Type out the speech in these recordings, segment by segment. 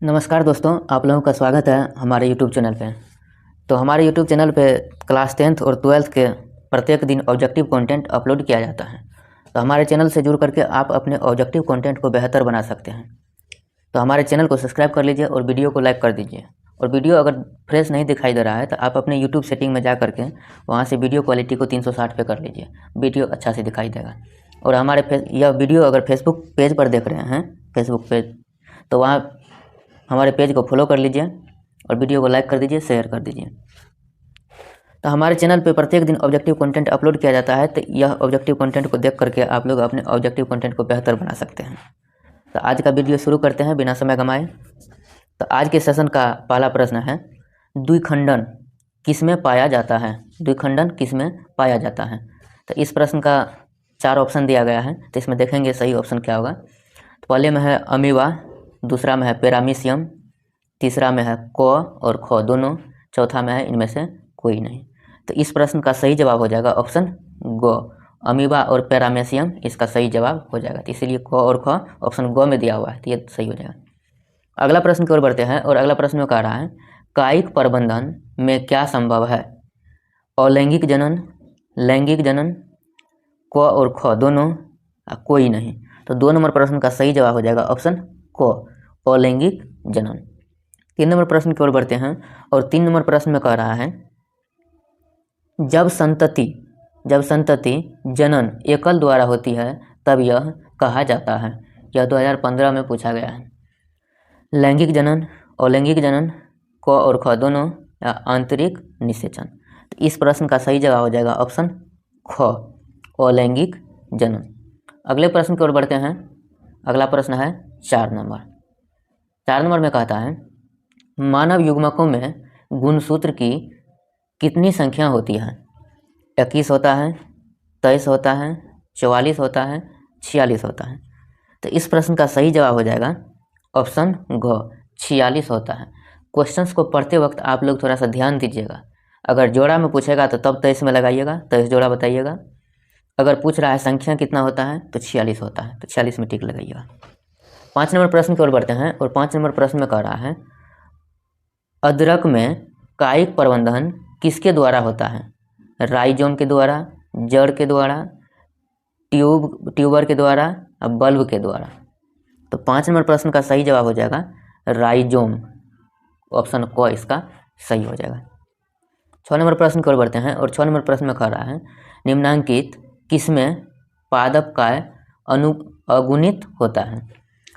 नमस्कार दोस्तों, आप लोगों का स्वागत है हमारे यूट्यूब चैनल पे। तो हमारे यूट्यूब चैनल पे क्लास 10th और 12th के प्रत्येक दिन ऑब्जेक्टिव कंटेंट अपलोड किया जाता है। तो हमारे चैनल से जुड़ करके आप अपने ऑब्जेक्टिव कंटेंट को बेहतर बना सकते हैं। तो हमारे चैनल को सब्सक्राइब कर लीजिए और वीडियो को लाइक कर दीजिए। और वीडियो अगर फ्रेश नहीं दिखाई दे रहा है तो आप अपने यूट्यूब सेटिंग में जा करके वहाँ से वीडियो क्वालिटी को 360 पे कर लीजिए, वीडियो अच्छा से दिखाई देगा। और हमारे यह वीडियो अगर फेसबुक पेज पर देख रहे हैं, फेसबुक पेज, तो वहाँ हमारे पेज को फॉलो कर लीजिए और वीडियो को लाइक कर दीजिए, शेयर कर दीजिए। तो हमारे चैनल पे प्रत्येक दिन ऑब्जेक्टिव कंटेंट अपलोड किया जाता है। तो यह ऑब्जेक्टिव कंटेंट को देख करके आप लोग अपने ऑब्जेक्टिव कंटेंट को बेहतर बना सकते हैं। तो आज का वीडियो शुरू करते हैं बिना समय गंवाए। तो आज के सेशन का पहला प्रश्न है, द्विखंडन किसमें पाया जाता है? द्विखंडन किसमें पाया जाता है? तो इस प्रश्न का 4 ऑप्शन दिया गया है। तो इसमें देखेंगे सही ऑप्शन क्या होगा। तो पहले में है अमीबा, दूसरा में है पैरामीशियम, तीसरा में है क और ख दोनों, चौथा में है इनमें से कोई नहीं। तो इस प्रश्न का सही जवाब हो जाएगा ऑप्शन ग, अमीबा और पैरामीशियम इसका सही जवाब हो जाएगा। तो इसीलिए क और ख ऑप्शन ग में दिया हुआ है, तो ये सही हो जाएगा। अगला प्रश्न की ओर बढ़ते हैं और अगला प्रश्न में कह रहा है, कायिक प्रबंधन में क्या संभव है? अलैंगिक जनन, लैंगिक जनन, क और ख दोनों, कोई नहीं। तो 2 नंबर प्रश्न का सही जवाब हो जाएगा ऑप्शन क, अलैंगिक जनन। 3 नंबर प्रश्न की ओर बढ़ते हैं और 3 नंबर प्रश्न में कह रहा है, जब संतति जनन एकल द्वारा होती है तब यह कहा जाता है। यह 2015 में पूछा गया है। लैंगिक जनन, अलैंगिक जनन, क और ख दोनों, या आंतरिक निषेचन। तो इस प्रश्न का सही जवाब हो जाएगा ऑप्शन ख, अलैंगिक जनन। अगले प्रश्न की ओर बढ़ते हैं। अगला प्रश्न है 4 नंबर। 4 नंबर में कहता है, मानव युग्मकों में गुणसूत्र की कितनी संख्या होती है? 21 होता है, 23 होता है, 44 होता है, 46 होता है। तो इस प्रश्न का सही जवाब हो जाएगा ऑप्शन घ, 46 होता है। क्वेश्चंस को पढ़ते वक्त आप लोग थोड़ा सा ध्यान दीजिएगा। अगर जोड़ा में पूछेगा तो तब 23 में लगाइएगा, 23 जोड़ा बताइएगा। अगर पूछ रहा है संख्या कितना होता है तो 46 होता है, तो 46 में टिक लगाइएगा। 5 नंबर प्रश्न की ओर बढ़ते हैं और 5 नंबर प्रश्न में कह रहा है, अदरक में कायिक प्रबंधन किसके द्वारा होता है? राइजोम के द्वारा, जड़ के द्वारा, ट्यूबर के द्वारा, बल्ब के द्वारा। तो 5 नंबर प्रश्न का सही जवाब हो जाएगा राइजोम, ऑप्शन क इसका सही हो जाएगा। 6 नंबर प्रश्न की ओर बढ़ते हैं और 6 नंबर प्रश्न में कह रहा है, निम्नांकित किसमें पादप काय अगुणित होता है?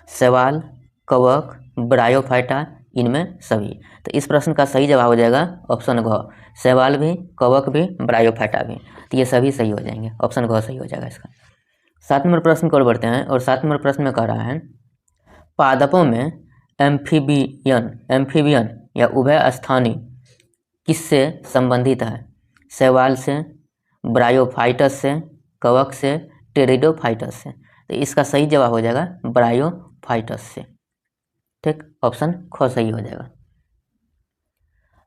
शैवाल, कवक, ब्रायोफाइटा, इनमें सभी। तो इस प्रश्न का सही जवाब हो जाएगा ऑप्शन घ, शैवाल भी, कवक भी, ब्रायोफाइटा भी। तो ये सभी सही हो जाएंगे, ऑप्शन घ सही हो जाएगा इसका। 7 नंबर प्रश्न की ओर बढ़ते हैं और 7 नंबर प्रश्न में कह रहा है, पादपों में एम्फीबियन या उभय स्थानी किससे संबंधित है? शैवाल से, ब्रायोफाइटस से, कवक से, टेरिडोफाइटस से। तो इसका सही जवाब हो जाएगा ब्रायोफाइटस से। ठीक, ऑप्शन ख सही हो जाएगा।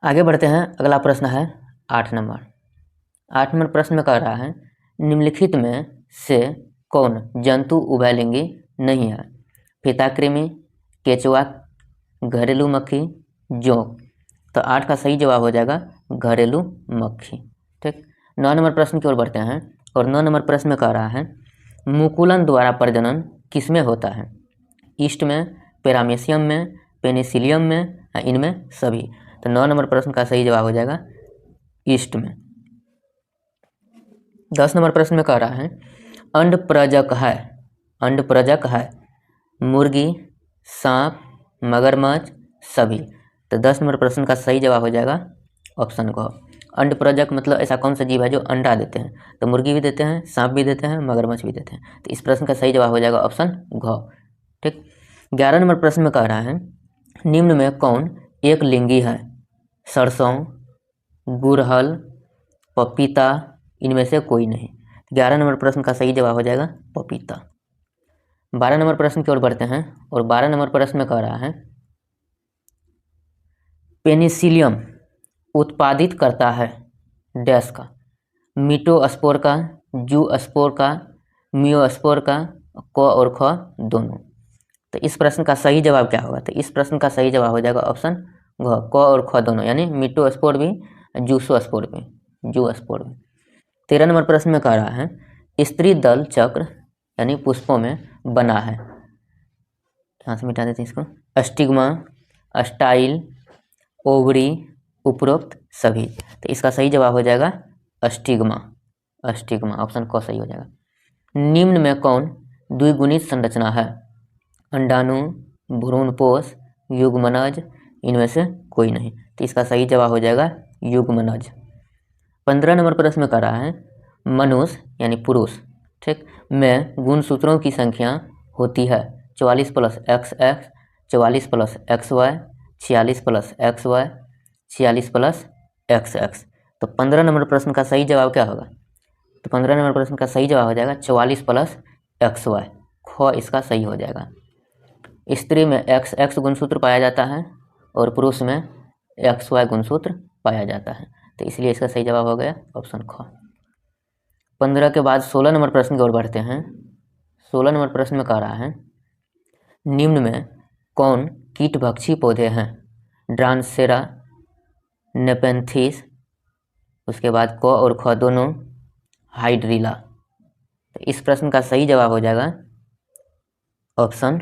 आगे बढ़ते हैं। अगला प्रश्न है 8 नंबर। 8 नंबर प्रश्न में कह रहा है, निम्नलिखित में से कौन जंतु उभयलिंगी नहीं है? फीताकृमि, केचुआ, घरेलू मक्खी, जोंक। तो 8 का सही जवाब हो जाएगा घरेलू मक्खी। ठीक, 9 नंबर प्रश्न की ओर बढ़ते हैं और 9 नंबर प्रश्न में कह रहा है, मुकुलन द्वारा प्रजनन किसमें होता है? ईस्ट में, पैरामीशियम में, पेनिसिलियम में, इनमें सभी। तो 9 नंबर प्रश्न का सही जवाब हो जाएगा ईस्ट में। 10 नंबर प्रश्न में कह रहा है, अंडप्रजक है मुर्गी, सांप, मगरमच्छ, सभी। तो 10 नंबर प्रश्न का सही जवाब हो जाएगा ऑप्शन घ। अंडप्रजक मतलब ऐसा कौन सा जीव है जो अंडा देते हैं? तो मुर्गी भी देते हैं, सांप भी देते हैं, मगरमच्छ भी देते हैं। तो इस प्रश्न का सही जवाब हो जाएगा ऑप्शन घ। ठीक, 11 नंबर प्रश्न में कह रहा है, निम्न में कौन एक लिंगी है? सरसों, गुड़हल, पपीता, इनमें से कोई नहीं। 11 नंबर प्रश्न का सही जवाब हो जाएगा पपीता। 12 नंबर प्रश्न की ओर बढ़ते हैं और 12 नंबर प्रश्न में कह रहा है, पेनिसिलियम उत्पादित करता है डैश का? मीटोस्पोर का, जूस्पोर का, मियोस्पोर का, क और ख दोनों। तो इस प्रश्न का सही जवाब क्या होगा? तो इस प्रश्न का सही जवाब हो जाएगा ऑप्शन घ, क और ख दोनों, यानी मिटोस्पोर भी जूसोस्पोर भी, जूस्पोर भी। 13 नंबर प्रश्न में कह रहा है स्त्री दल चक्र यानी पुष्पों में बना है, यहाँ से मिटा देते हैं इसको, स्टिग्मा, स्टाइल, ओवरी, उपरोक्त सभी। तो इसका सही जवाब हो जाएगा स्टिग्मा, स्टिग्मा, ऑप्शन क सही हो जाएगा। निम्न में कौन द्विगुणित संरचना है? अंडाणु, भ्रूणपोष, युग्मनज, इनमें से कोई नहीं। तो इसका सही जवाब हो जाएगा युग्मनज। 15 नंबर प्रश्न में कह रहा है मनुष्य यानी पुरुष, ठीक, में गुणसूत्रों की संख्या होती है 44 + XX, 44 + XY, 46 + XY, 46 + XX। तो 15 नंबर प्रश्न का सही जवाब क्या होगा? तो 15 नंबर प्रश्न का सही जवाब हो जाएगा 44 + XY, ख इसका सही हो जाएगा। स्त्री में XX गुणसूत्र पाया जाता है और पुरुष में XY गुणसूत्र पाया जाता है, तो इसलिए इसका सही जवाब हो गया ऑप्शन ख। 15 के बाद 16 नंबर प्रश्न की ओर बढ़ते हैं। 16 नंबर प्रश्न में कह रहा है निम्न में कौन कीटभक्षी पौधे हैं? ड्रांसेरा, नेपेंथिस, उसके बाद क और ख दोनों हाइड्रिला। तो इस प्रश्न का सही जवाब हो जाएगा ऑप्शन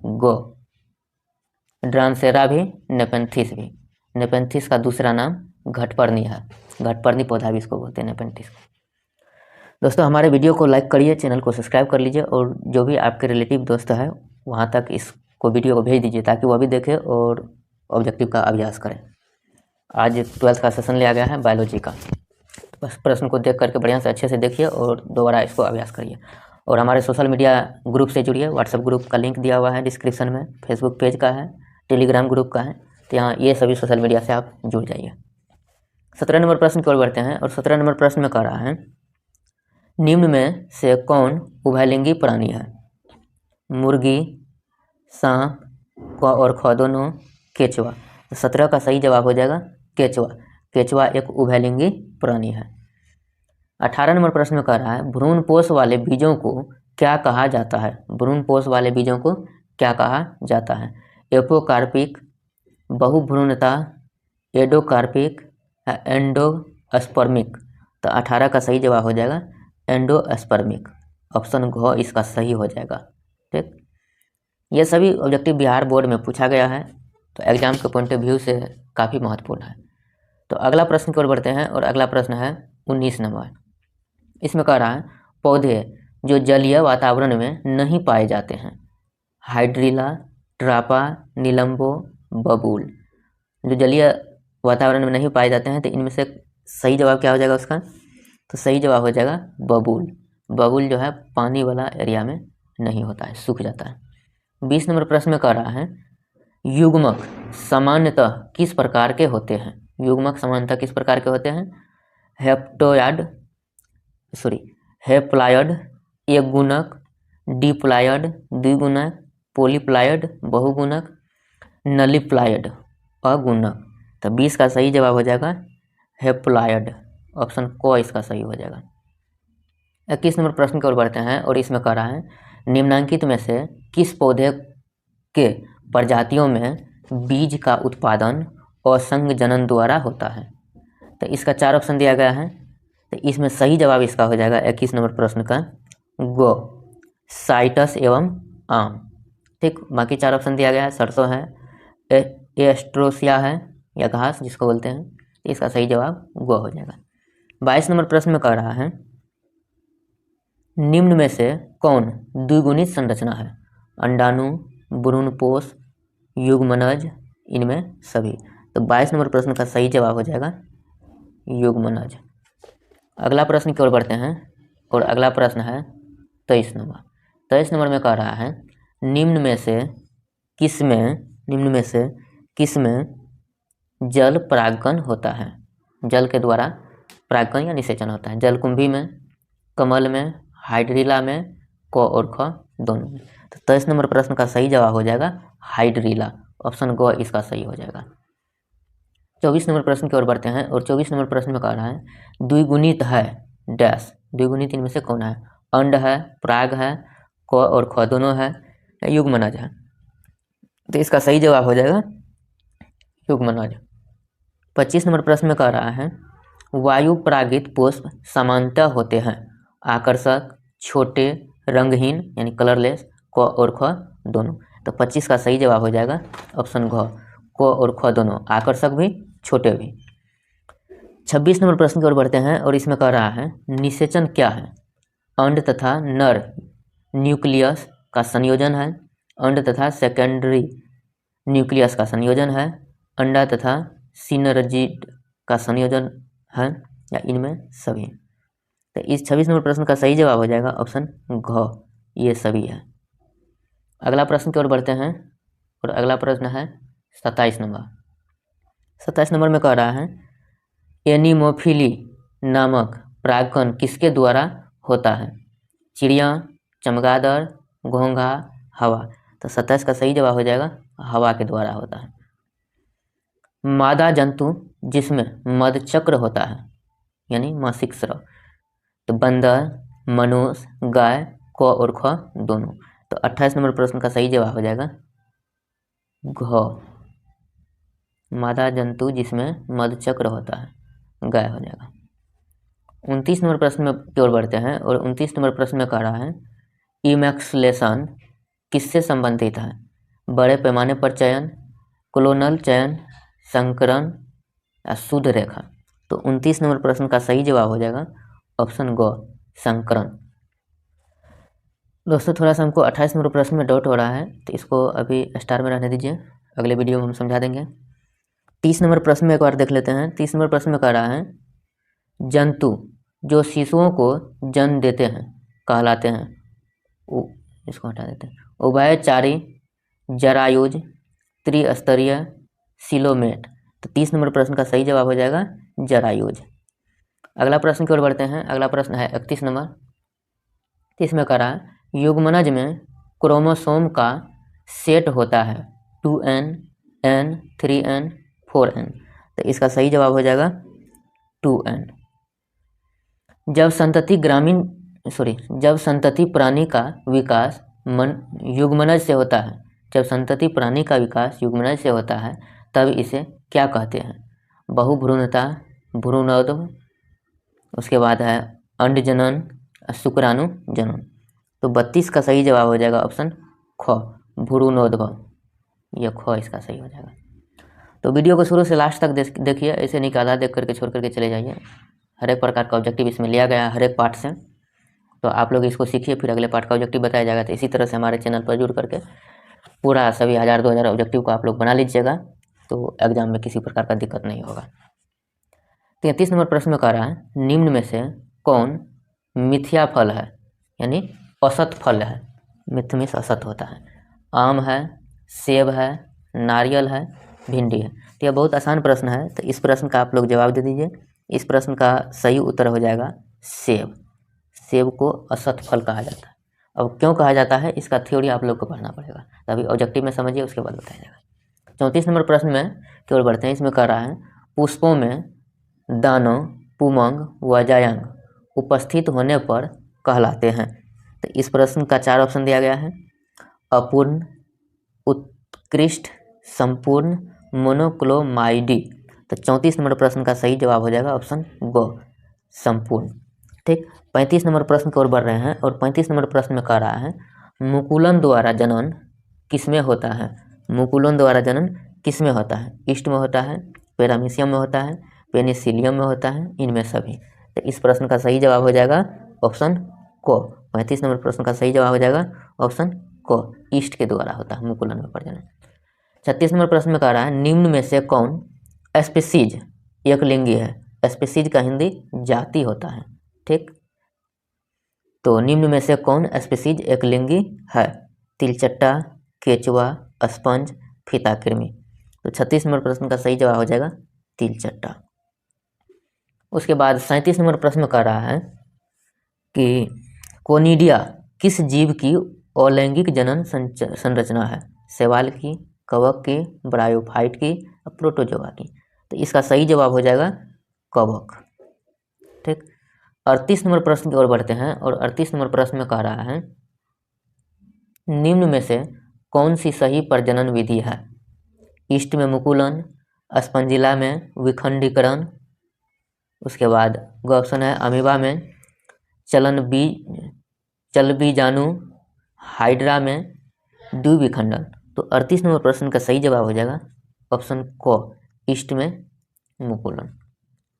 गो, ड्रांसेरा भी, नेपेंथिस भी। नेपेंथिस का दूसरा नाम घटपर्णी है, घटपर्णी पौधा भी इसको बोलते हैं, नेपेंथिस। दोस्तों हमारे वीडियो को लाइक करिए, चैनल को सब्सक्राइब कर लीजिए और जो भी आपके रिलेटिव दोस्त है वहाँ तक इसको वीडियो को भेज दीजिए ताकि वह भी देखे और ऑब्जेक्टिव का अभ्यास करें। आज 12th का सेशन लिया गया है बायोलॉजी का, बस प्रश्न को देख करके बढ़िया से अच्छे से देखिए और दोबारा इसको अभ्यास करिए। और हमारे सोशल मीडिया ग्रुप से जुड़िए, व्हाट्सएप ग्रुप का लिंक दिया हुआ है डिस्क्रिप्शन में, फेसबुक पेज का है, टेलीग्राम ग्रुप का है, तो यहाँ ये सभी सोशल मीडिया से आप जुड़ जाइए। 17 नंबर प्रश्न की ओर बढ़ते हैं और 17 नंबर प्रश्न में कह रहा है निम्न में से कौन उभयलिंगी प्राणी है? मुर्गी, सांप, क और ख दोनों, केचुआ। तो 17 का सही जवाब हो जाएगा केचुआ, केचुआ एक उभयलिंगी प्राणी है। 18 नंबर प्रश्न में कह रहा है भ्रूणपोष वाले बीजों को क्या कहा जाता है? भ्रूणपोष वाले बीजों को क्या कहा जाता है? एपोकार्पिक, बहुभ्रूणता, एडोकार्पिक, एंडोस्पर्मिक। तो 18 का सही जवाब हो जाएगा एंडोस्पर्मिक, ऑप्शन घ इसका सही हो जाएगा। ठीक, ये सभी ऑब्जेक्टिव बिहार बोर्ड में पूछा गया है, तो एग्जाम के पॉइंट ऑफ व्यू से काफ़ी महत्वपूर्ण है। तो अगला प्रश्न की ओर बढ़ते हैं और अगला प्रश्न है 19 नंबर। इसमें कह रहा है पौधे जो जलीय वातावरण में नहीं पाए जाते हैं? हाइड्रिला, ट्रापा, निलंबो, बबूल। जो जलीय वातावरण में नहीं पाए जाते हैं तो इनमें से सही जवाब क्या हो जाएगा उसका? तो सही जवाब हो जाएगा बबूल। बबूल जो है पानी वाला एरिया में नहीं होता है, सूख जाता है। 20 नंबर प्रश्न में कह रहा है युग्मक सामान्यतः किस प्रकार के होते हैं? युग्मक सामान्यतः किस प्रकार के होते हैं? हेप्लॉयड, एक गुणक, डिप्लॉयड, द्विगुणक, पॉलीप्लॉयड, बहुगुणक, नलिप्लॉयड, अगुणक। तो 20 का सही जवाब हो जाएगा हेप्लॉयड, ऑप्शन क इसका सही हो जाएगा। 21 नंबर प्रश्न की ओर बढ़ते हैं और इसमें कह रहा है निम्नांकित में से किस पौधे के प्रजातियों में बीज का उत्पादन असंग जनन द्वारा होता है? तो इसका 4 ऑप्शन दिया गया है, तो इसमें सही जवाब इसका हो जाएगा 21 नंबर प्रश्न का गो, साइटस एवं आम। ठीक, बाकी 4 ऑप्शन दिया गया है, सरसों है, एस्ट्रोसिया है या घास जिसको बोलते हैं, तो इसका सही जवाब गो हो जाएगा। 22 नंबर प्रश्न में कह रहा है निम्न में से कौन द्विगुणित संरचना है? अंडाणु, भ्रूणपोष, युग्मनज, इनमें सभी। तो 22 नंबर प्रश्न का सही जवाब हो जाएगा युग्मनज। अगला प्रश्न की ओर बढ़ते हैं और अगला प्रश्न है 23 नंबर। 23 नंबर में कह रहा है निम्न में से किसमें जल परागकण होता है? जल के द्वारा परागकण या निषेचन होता है। जलकुंभी में, कमल में, हाइड्रिला में, क और ख दोनों में। तो 23 नंबर प्रश्न का सही जवाब हो जाएगा हाइड्रिला, ऑप्शन ग इसका सही हो जाएगा। 24 नंबर प्रश्न की ओर बढ़ते हैं और 24 नंबर प्रश्न में कह रहा है द्विगुणित है डैश, द्विगुणित इनमें से कौन है? अंड है, पराग है, क और ख दोनों है, युग्मनज है। तो इसका सही जवाब हो जाएगा युग्मनज। 25 नंबर प्रश्न में कह रहा है वायु परागित पुष्प सामान्यतः होते हैं आकर्षक, छोटे, रंगहीन यानी कलरलेस, क और ख दोनों। तो 25 का सही जवाब हो जाएगा ऑप्शन घ, क और ख दोनों, आकर्षक भी छोटे भी। 26 नंबर प्रश्न की ओर बढ़ते हैं और इसमें कह रहा है निषेचन क्या है? अंड तथा नर न्यूक्लियस का संयोजन है, अंड तथा सेकेंडरी न्यूक्लियस का संयोजन है, अंडा तथा सिनर्जिड का संयोजन है, या इनमें सभी। तो इस 26 नंबर प्रश्न का सही जवाब हो जाएगा ऑप्शन घ, ये सभी है। अगला प्रश्न की ओर बढ़ते हैं और अगला प्रश्न है 27 नंबर। 27 नंबर में कह रहा है एनीमोफिली नामक परागकण किसके द्वारा होता है? चिड़िया, चमगादड़, घोंघा, हवा। तो 27 का सही जवाब हो जाएगा हवा के द्वारा होता है। मादा जंतु जिसमें मधुचक्र होता है यानी मासिक स्राव, तो बंदर, मनुष्य, गाय, क और ख दोनों। तो 28 नंबर प्रश्न का सही जवाब हो जाएगा घ, मादा जंतु जिसमें मधुचक्र होता है, गाय हो जाएगा। 29 नंबर प्रश्न में की ओर बढ़ते हैं और 29 नंबर प्रश्न में कह रहा है इमैक्सलेशन किससे संबंधित है? बड़े पैमाने पर चयन, क्लोनल चयन, संकरण या शुद्ध रेखा। तो 29 नंबर प्रश्न का सही जवाब हो जाएगा ऑप्शन ग, संकरण। दोस्तों थोड़ा सा हमको 28 नंबर प्रश्न में डाउट हो रहा है, तो इसको अभी स्टार में रहने दीजिए, अगले वीडियो में हम समझा देंगे। 30 नंबर प्रश्न में एक बार देख लेते हैं। 30 नंबर प्रश्न में कह रहा है जंतु जो शिशुओं को जन्म देते हैं कहलाते हैं, इसको हटा देते हैं, उभयचारी, जरायुज, त्रिस्तरीय, सिलोमेट। तो 30 नंबर प्रश्न का सही जवाब हो जाएगा जरायुज। अगला प्रश्न की ओर बढ़ते हैं। अगला प्रश्न है 31 नंबर। इसमें कह रहा है युग्मनज में क्रोमोसोम का सेट होता है 2n, n, 3n, 4n। तो इसका सही जवाब हो जाएगा 2n। जब संतति प्राणी का विकास युग्मनज से होता है, जब संतति प्राणी का विकास युग्मनज से होता है तब इसे क्या कहते हैं? बहुभ्रूणता, भ्रूणोद्भव, उसके बाद है अंड जनन, शुक्राणु जनन। तो 32 का सही जवाब हो जाएगा ऑप्शन ख, भ्रूणोद्भव, यह ख इसका सही हो जाएगा। तो वीडियो को शुरू से लास्ट तक देखिए, ऐसे नहीं कि आधा देख करके छोड़ करके चले जाइए। हर एक प्रकार का ऑब्जेक्टिव इसमें लिया गया है हर एक पार्ट से, तो आप लोग इसको सीखिए, फिर अगले पार्ट का ऑब्जेक्टिव बताया जाएगा। तो इसी तरह से हमारे चैनल पर जुड़ करके पूरा सभी 1000-2000 ऑब्जेक्टिव को आप लोग बना लीजिएगा, तो एग्जाम में किसी प्रकार का दिक्कत नहीं होगा। 33 नंबर प्रश्न में कह रहा है निम्न में से कौन मिथ्या फल है यानी असत फल है? मिथ में असत होता है। आम है, सेब है, नारियल है, भिंडी है। तो यह बहुत आसान प्रश्न है, तो इस प्रश्न का आप लोग जवाब दे दीजिए। इस प्रश्न का सही उत्तर हो जाएगा सेब। सेब को असत फल कहा जाता है। अब क्यों कहा जाता है इसका थ्योरी आप लोग को पढ़ना पड़ेगा, तो अभी ऑब्जेक्टिव में समझिए, उसके बाद बताया जाएगा। 34 नंबर प्रश्न में की ओर बढ़ते हैं। इसमें कह रहा है पुष्पों में दानव, पुमंग व जायंग उपस्थित होने पर कहलाते हैं। तो इस प्रश्न का 4 ऑप्शन दिया गया है: अपूर्ण, उत्कृष्ट, संपूर्ण, मोनोक्लोमाइडी। तो 34 नंबर प्रश्न का सही जवाब हो जाएगा ऑप्शन ग, संपूर्ण। ठीक, 35 नंबर प्रश्न की ओर बढ़ रहे हैं और 35 नंबर प्रश्न में कह रहा है मुकुलन द्वारा जनन किसमें होता है? मुकुलन द्वारा जनन किसमें होता है? ईस्ट में होता है, पैरामीशियम में होता है, पेनिसिलियम में होता है, इनमें सभी। तो इस प्रश्न का सही जवाब हो जाएगा ऑप्शन को। 35 नंबर प्रश्न का सही जवाब हो जाएगा ऑप्शन को, ईस्ट के द्वारा होता है मुकुलन में प्रजनन। 36 नंबर प्रश्न में कह रहा है निम्न में से कौन स्पीसीज एकलिंगी है? स्पीसीज का हिंदी जाति होता है। ठीक, तो निम्न में से कौन स्पीसीज एकलिंगी है? तिलचट्टा, केचुआ, स्पंज, फीताकृमि। तो 36 नंबर प्रश्न का सही जवाब हो जाएगा तिलचट्टा। उसके बाद 37 नंबर प्रश्न कह रहा है कि कोनिडिया किस जीव की अलैंगिक जनन संरचना है? शैवाल की, कवक की, ब्रायोफाइट की, प्रोटोजोआ की। तो इसका सही जवाब हो जाएगा कवक। ठीक, 38 नंबर प्रश्न की ओर बढ़ते हैं और 38 नंबर प्रश्न में कह रहा है निम्न में से कौन सी सही प्रजनन विधि है? ईस्ट में मुकुलन, स्पंजिला में विखंडीकरण, उसके बाद ऑप्शन है अमीबा में चलबीजाणु, हाइड्रा में द्विविखंडन। तो 38 नंबर प्रश्न का सही जवाब हो जाएगा ऑप्शन क, ईस्ट में मुकुलन।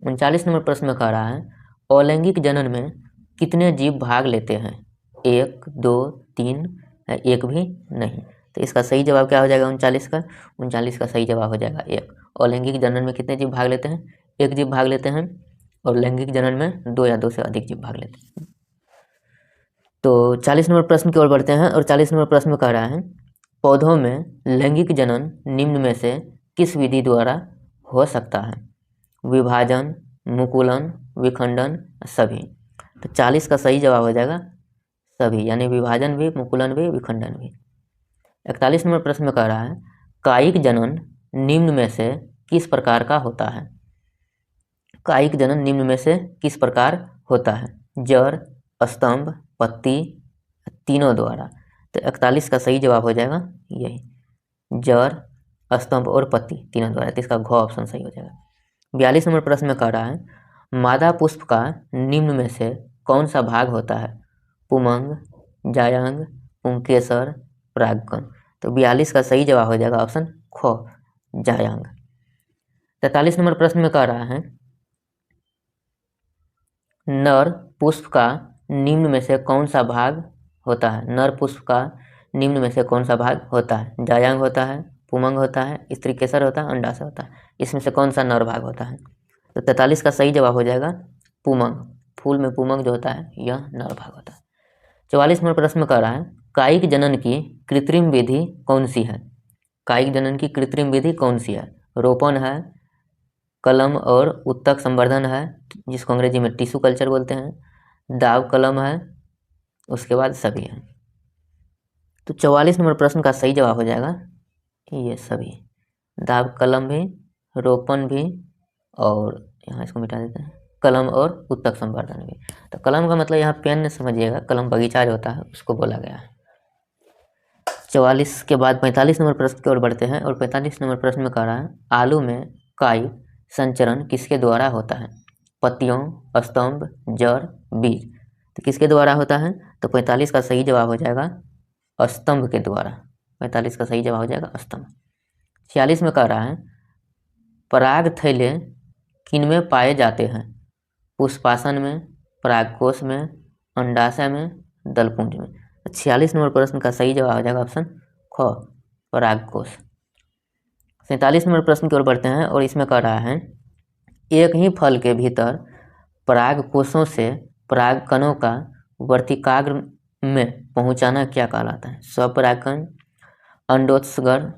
39 नंबर प्रश्न में कह रहा है अलैंगिक जनन में कितने जीव भाग लेते हैं? 1, 2, 3, एक भी नहीं। तो इसका सही जवाब क्या हो जाएगा 39 का? 39 का सही जवाब हो जाएगा 1। अलैंगिक जनन में कितने जीव भाग लेते हैं? 1 जीव भाग लेते हैं, और लैंगिक जनन में 2 या 2 से अधिक जीव भाग लेते हैं। तो 40 नंबर प्रश्न की ओर बढ़ते हैं, और 40 नंबर प्रश्न में कह रहा है पौधों में लैंगिक जनन निम्न में से किस विधि द्वारा हो सकता है? विभाजन, मुकुलन, विखंडन, सभी। तो 40 का सही जवाब हो जाएगा सभी, यानी विभाजन भी, मुकुलन भी, विखंडन भी। 41 नंबर प्रश्न में कह रहा है कायिक जनन निम्न में से किस प्रकार का होता है? कायिक जनन निम्न में से किस प्रकार होता है? जड़, स्तंभ, पत्ती, तीनों द्वारा। तो 41 का सही जवाब हो जाएगा यही, जड़, स्तंभ और पत्ती तीनों द्वारा। तो इसका घ ऑप्शन सही हो जाएगा। 42 नंबर प्रश्न में कह रहा है मादा पुष्प का निम्न में से कौन सा भाग होता है? पुमंग, जायांग, पुंकेसर, परागकण। तो 42 का सही जवाब हो जाएगा ऑप्शन ख, जायांग। 43 नंबर प्रश्न में कह रहा है नर पुष्प का निम्न में से कौन सा भाग होता है? नर पुष्प का निम्न में से कौन सा भाग होता है? जायांग होता है, पुमंग होता है, स्त्रीकेसर होता है, अंडाशय होता है। इसमें से कौन सा नर भाग होता है? तो 43 का सही जवाब हो जाएगा पुमंग। फूल में पुमंग जो होता है यह नर भाग होता है। 44 नंबर प्रश्न में कह रहा है कायिक जनन की कृत्रिम विधि कौन सी है? कायिक जनन की कृत्रिम विधि कौन सी है? रोपण है, कलम और उत्तक संवर्धन है, जिसको अंग्रेजी में टिश्यू कल्चर बोलते हैं, दाब कलम है, उसके बाद सभी है। तो 44 नंबर प्रश्न का सही जवाब हो जाएगा ये सभी, दाब कलम भी, रोपण भी, और यहाँ इसको मिटा देते हैं, कलम और उत्तक संवर्धन भी। तो कलम का मतलब यहाँ पेन समझिएगा, कलम बगीचा जो होता है उसको बोला गया है। 44 के बाद 45 नंबर प्रश्न की ओर बढ़ते हैं, और 45 नंबर प्रश्न में कह रहा है आलू में कायिक संचरण किसके द्वारा होता है? पत्तियों, स्तंभ, जड़, बीज। तो किसके द्वारा होता है? तो 45 का सही जवाब हो जाएगा स्तंभ के द्वारा। 45 का सही जवाब हो जाएगा स्तंभ। 46 में कह रहा है पराग थैले किनमें पाए जाते हैं? पुष्पासन में, परागकोश में, अंडाशय में, दलपुंज में। 46 नंबर प्रश्न का सही जवाब हो जाएगा ऑप्शन ख, परागकोश। 47 नंबर प्रश्न की ओर बढ़ते हैं, और इसमें कह रहा है एक ही फल के भीतर परागकोशों से परागकणों का वर्तिकाग्र में पहुंचाना क्या कहलाता है? स्वपरागकण, अंडोत्सर्ग,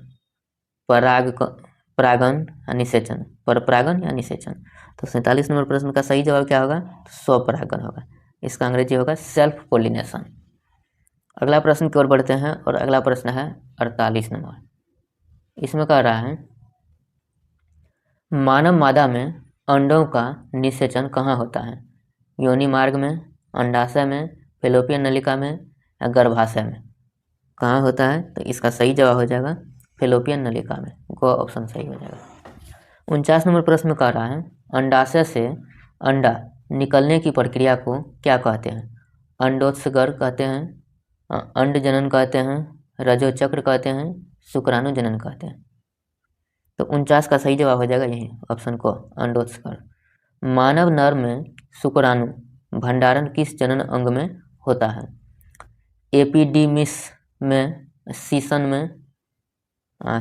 परागन या निषेचन, परपरागन या निषेचन। तो 47 नंबर प्रश्न का सही जवाब क्या होगा? स्वपरागन होगा। इसका अंग्रेजी होगा सेल्फ पोलिनेशन। अगला प्रश्न की ओर बढ़ते हैं, और अगला प्रश्न है 48 नंबर। इसमें कह रहा है मानव मादा में अंडों का निषेचन कहाँ होता है? योनि मार्ग में, अंडाशय में, फैलोपियन नलिका में, या गर्भाशय में। कहाँ होता है? तो इसका सही जवाब हो जाएगा फैलोपियन नलिका में, गो ऑप्शन सही हो जाएगा। 49 नंबर प्रश्न में कह रहा है अंडाशय से अंडा निकलने की प्रक्रिया को क्या कहते हैं? अंडोत्सर्ग कहते हैं, अंड जनन कहते हैं, रजोचक्र कहते हैं, शुक्राणु जनन कहते हैं। तो 49 का सही जवाब हो जाएगा यही ऑप्शन को, अंडोत्सर्ग। मानव नर में शुक्राणु भंडारण किस जनन अंग में होता है? एपिडीमिस में, सीसन में,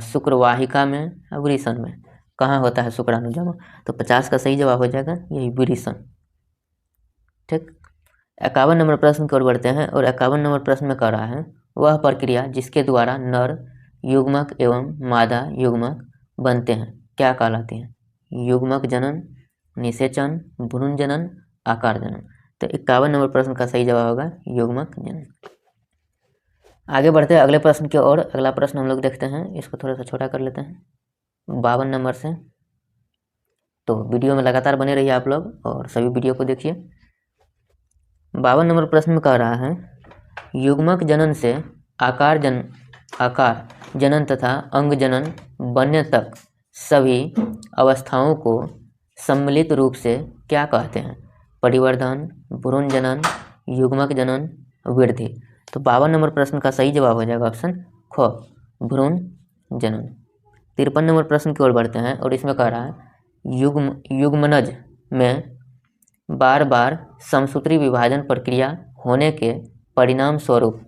शुक्रवाहिका में, वृषण में। कहाँ होता है शुक्राणु जमा? तो 50 का सही जवाब हो जाएगा यही वृषण। ठीक। 51 नंबर प्रश्न की ओर बढ़ते हैं, और 51 नंबर प्रश्न में कह रहा है वह प्रक्रिया जिसके द्वारा नर युग्मक एवं मादा युग्मक बनते हैं क्या कहलाते हैं? युग्मक जनन, निषेचन, भ्रूण जनन, आकार जनन। तो 51 नंबर प्रश्न का सही जवाब होगा युग्मक जनन। आगे बढ़ते हैं अगले प्रश्न की ओर। अगला प्रश्न हम लोग देखते हैं, इसको थोड़ा सा छोटा कर लेते हैं 52 नंबर से। तो वीडियो में लगातार बने रहिए आप लोग, और सभी वीडियो को देखिए। 52 नंबर प्रश्न में कह रहा है युग्मक जनन से आकार आकार, जनन तथा अंग जनन बनने तक सभी अवस्थाओं को सम्मिलित रूप से क्या कहते हैं? परिवर्धन, भ्रूण जनन, युग्मक जनन, वृद्धि। तो 52 नंबर प्रश्न का सही जवाब हो जाएगा ऑप्शन ख, भ्रूण जनन। 53 नंबर प्रश्न की ओर बढ़ते हैं और इसमें कह रहा है युग्मनज में बार बार समसूत्री विभाजन प्रक्रिया होने के परिणाम स्वरूप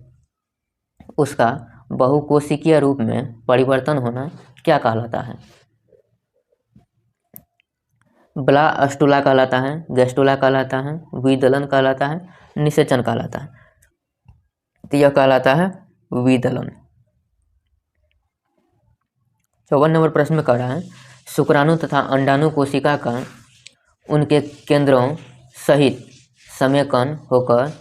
उसका बहुकोशिकीय रूप में परिवर्तन होना क्या कहलाता है? ब्लास्टुला कहलाता है, गैस्टुला कहलाता है, विदलन कहलाता है, निषेचन कहलाता है। तो यह कहलाता है विदलन। 54 नंबर प्रश्न में कह रहा है शुक्राणु तथा अंडाणु कोशिका का उनके केंद्रों सहित समेकन होकर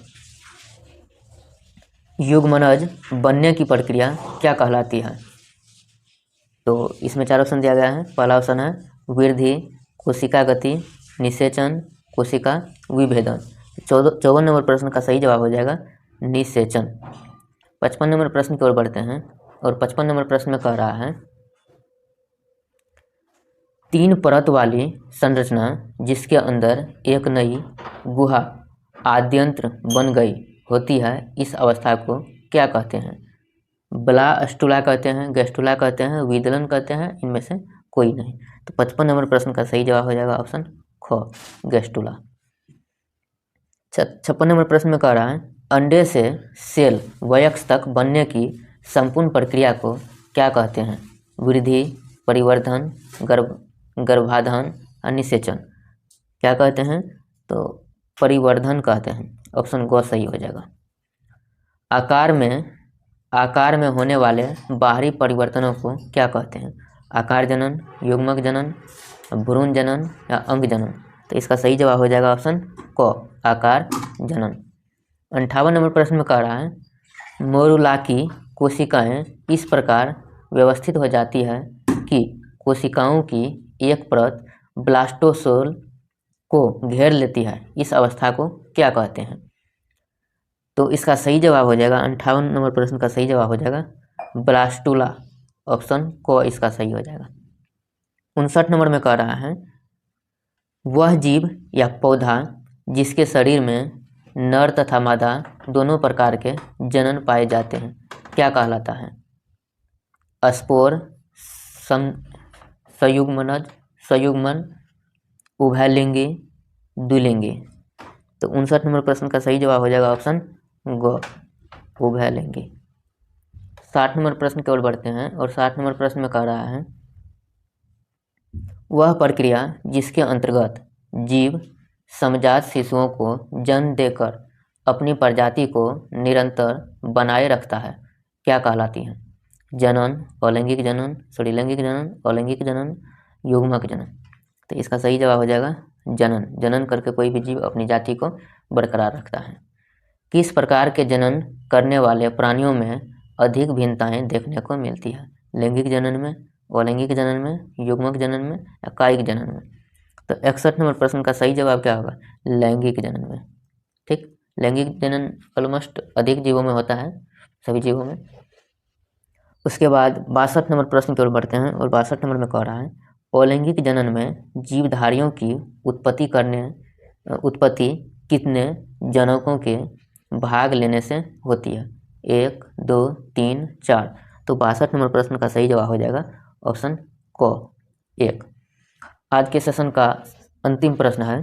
युग्मनज बनने की प्रक्रिया क्या कहलाती है? तो इसमें 4 ऑप्शन दिया गया है। पहला ऑप्शन है वृद्धि, कोशिका गति, निषेचन, कोशिका विभेदन। 54 नंबर प्रश्न का सही जवाब हो जाएगा निषेचन। 55 नंबर प्रश्न की ओर बढ़ते हैं और 55 नंबर प्रश्न में कह रहा है 3 परत वाली संरचना जिसके अंदर एक नई गुहा आद्यंत्र बन गई होती है, इस अवस्था को क्या कहते हैं? ब्लास्टुला कहते हैं, गैस्टुला कहते हैं, विदलन कहते हैं, इनमें से कोई नहीं। तो 55 नंबर प्रश्न का सही जवाब हो जाएगा ऑप्शन ख, गैस्टुला। 56 नंबर प्रश्न में कह रहा है अंडे से सेल वयस्क तक बनने की संपूर्ण प्रक्रिया को क्या कहते हैं? वृद्धि, परिवर्धन, गर्भाधान और निषेचन। क्या कहते हैं? तो परिवर्धन कहते हैं। ऑप्शन ग सही हो जाएगा। आकार में होने वाले बाहरी परिवर्तनों को क्या कहते हैं? आकार जनन, युग्मक जनन, भ्रूण जनन या अंग जनन। तो इसका सही जवाब हो जाएगा ऑप्शन क, आकार जनन। 58 नंबर प्रश्न में कह रहा है मोरुलाकी कोशिकाएं इस प्रकार व्यवस्थित हो जाती है कि कोशिकाओं की एक परत ब्लास्टोसोल को घेर लेती है, इस अवस्था को क्या कहते हैं? तो इसका सही जवाब हो जाएगा 58 नंबर प्रश्न का सही जवाब हो जाएगा ब्लास्टुला। ऑप्शन को इसका सही हो जाएगा। 59 नंबर में कह रहा है वह जीव या पौधा जिसके शरीर में नर तथा मादा दोनों प्रकार के जनन पाए जाते हैं, क्या कहलाता है? स्पोर, संयुग्मनज, संयुग्मन, उभयलिंगी, द्विलिंगी। तो 59 नंबर प्रश्न का सही जवाब हो जाएगा ऑप्शन ग, उभयलिंगी। 60 नंबर प्रश्न की ओर बढ़ते हैं और 60 नंबर प्रश्न में कह रहा है वह प्रक्रिया जिसके अंतर्गत जीव समजात शिशुओं को जन्म देकर अपनी प्रजाति को निरंतर बनाए रखता है, क्या कहलाती है? जनन, अलैंगिक जनन, स्त्रीलैंगिक जनन, अलैंगिक जनन, युग्मक जनन। तो इसका सही जवाब हो जाएगा जनन। जनन करके कोई भी जीव अपनी जाति को बरकरार रखता है। किस प्रकार के जनन करने वाले प्राणियों में अधिक भिन्नताएं देखने को मिलती है? लैंगिक जनन में, अलैंगिक जनन में, युग्मक जनन में या कायिक जनन में? तो 61 नंबर प्रश्न का सही जवाब क्या होगा? लैंगिक जनन में। ठीक, लैंगिक जनन ऑलमोस्ट अधिक जीवों में होता है, सभी जीवों में। उसके बाद 62 नंबर प्रश्न की ओर बढ़ते हैं और 62 नंबर में कह रहा है अलैंगिक जनन में जीवधारियों की उत्पत्ति कितने जनकों के भाग लेने से होती है? 1, 2, 3, 4। तो 62 नंबर प्रश्न का सही जवाब हो जाएगा ऑप्शन क, 1। आज के सेशन का अंतिम प्रश्न है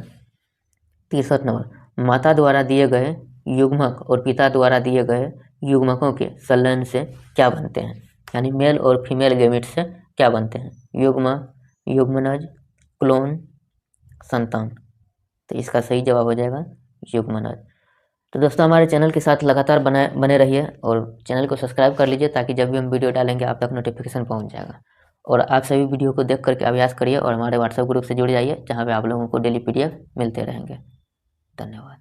63 नंबर। माता द्वारा दिए गए युग्मक और पिता द्वारा दिए गए युग्मकों के संलयन से क्या बनते हैं? यानी मेल और फीमेल गैमेट से क्या बनते हैं? युग्मक, युग्मनज, क्लोन, संतान। तो इसका सही जवाब हो जाएगा युग्मनज। तो दोस्तों हमारे चैनल के साथ लगातार बने रहिए और चैनल को सब्सक्राइब कर लीजिए ताकि जब भी हम वीडियो डालेंगे आप तक नोटिफिकेशन पहुंच जाएगा। और आप सभी वीडियो को देख करके अभ्यास करिए और हमारे व्हाट्सएप ग्रुप से जुड़ जाइए जहां पे आप लोगों को डेली PDF मिलते रहेंगे। धन्यवाद।